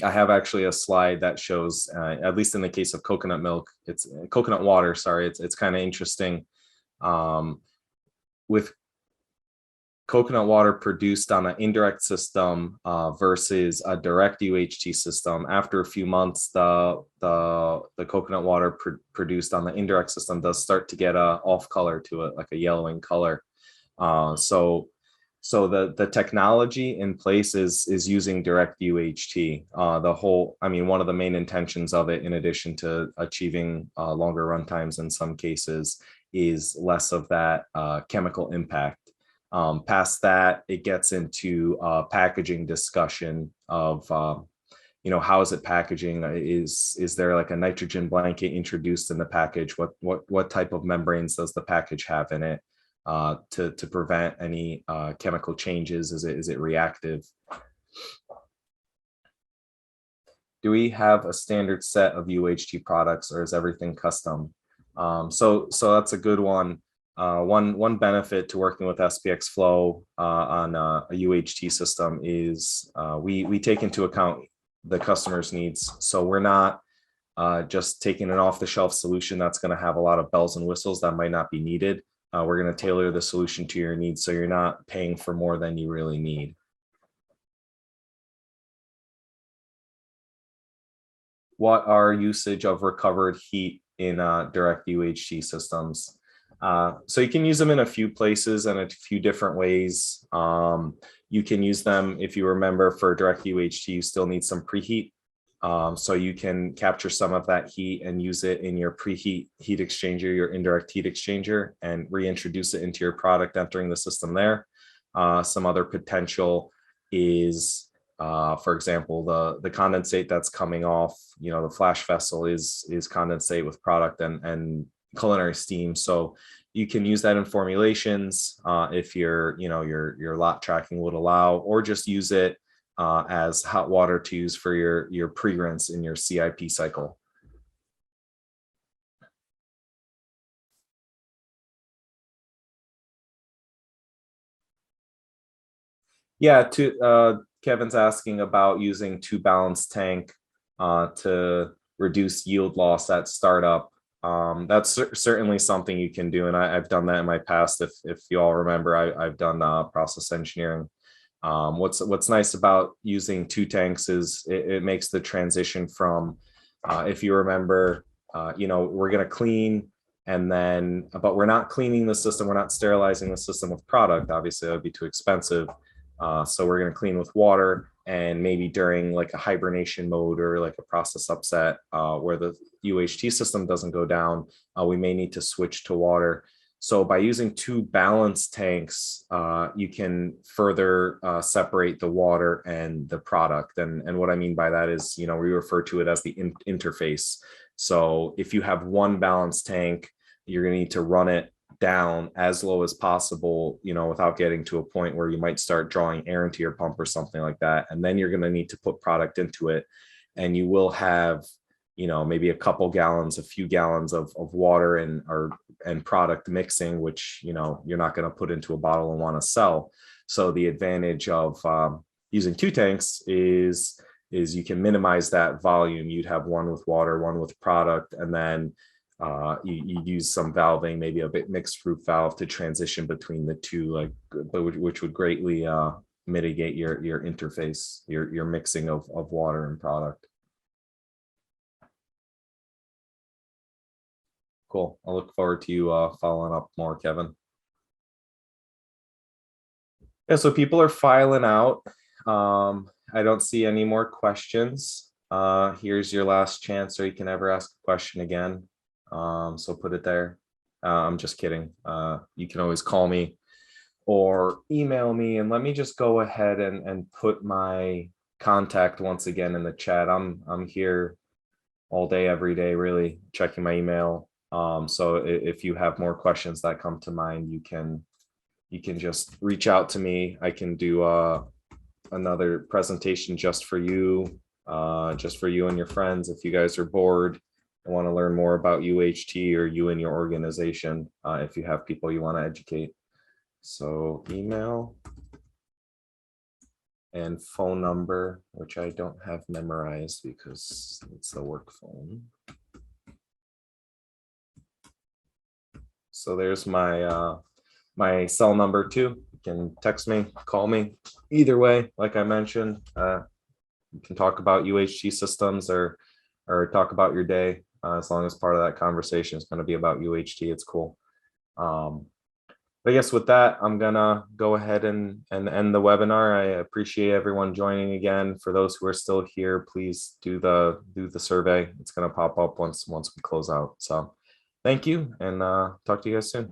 I have actually a slide that shows, at least in the case of coconut milk, it's coconut water, sorry, it's kind of interesting. With coconut water produced on an indirect system versus a direct UHT system, after a few months, the coconut water produced on the indirect system does start to get a off color to it, like a yellowing color. So the technology in place is using direct UHT. One of the main intentions of it, in addition to achieving longer run times in some cases, is less of that chemical impact. Past that, it gets into packaging discussion of how is it packaging? Is there like a nitrogen blanket introduced in the package? What type of membranes does the package have in it? To prevent any chemical changes? Is it reactive? Do we have a standard set of UHT products, or is everything custom? So that's a good one. One benefit to working with SPX Flow on a UHT system is we take into account the customer's needs. So we're not just taking an off-the-shelf solution that's going to have a lot of bells and whistles that might not be needed. We're going to tailor the solution to your needs, so you're not paying for more than you really need. What are usage of recovered heat in direct UHT systems? So you can use them in a few places and a few different ways. You can use them, if you remember, for direct UHT, you still need some preheat. So you can capture some of that heat and use it in your preheat heat exchanger, your indirect heat exchanger, and reintroduce it into your product entering the system there. Some other potential is, for example, the condensate that's coming off, the flash vessel is condensate with product and culinary steam. So you can use that in formulations if your lot tracking would allow, or just use it as hot water to use for your pre-rinse in your CIP cycle. Yeah, Kevin's asking about using 2-balance tank to reduce yield loss at startup. That's certainly something you can do, and I've done that in my past. If you all remember, I've done process engineering. What's nice about using 2 tanks is it makes the transition from, if you remember, we're going to clean, but we're not cleaning the system, we're not sterilizing the system with product. Obviously, that would be too expensive. So we're going to clean with water, and maybe during like a hibernation mode or like a process upset where the UHT system doesn't go down, we may need to switch to water. So by using 2 balance tanks, you can further separate the water and the product. And what I mean by that is, we refer to it as the interface. So if you have 1 balance tank, you're going to need to run it down as low as possible, without getting to a point where you might start drawing air into your pump or something like that. And then you're going to need to put product into it. And you will have, maybe a few gallons of water and product mixing, which, you're not going to put into a bottle and want to sell. So the advantage of using 2 tanks is you can minimize that volume. You'd have 1 with water, 1 with product, and then you use some valving, maybe a bit mixed group valve to transition between the 2, which would greatly mitigate your interface, your mixing of water and product. Cool. I'll look forward to you following up more, Kevin. Yeah, so people are filing out. I don't see any more questions. Here's your last chance, or you can never ask a question again. So put it there. I'm just kidding. You can always call me or email me, and let me just go ahead and put my contact once again in the chat. I'm here all day, every day, really checking my email. So if you have more questions that come to mind, you can just reach out to me. I can do another presentation just for you and your friends. If you guys are bored and want to learn more about UHT, or you and your organization, if you have people you want to educate. So email, and phone number, which I don't have memorized because it's the work phone. So there's my my cell number too. You can text me, call me. Either way, like I mentioned, you can talk about UHT systems or talk about your day. As long as part of that conversation is going to be about UHT, it's cool. But yes, with that, I'm gonna go ahead and end the webinar. I appreciate everyone joining again. For those who are still here, please do the survey. It's gonna pop up once we close out. So thank you, and talk to you guys soon.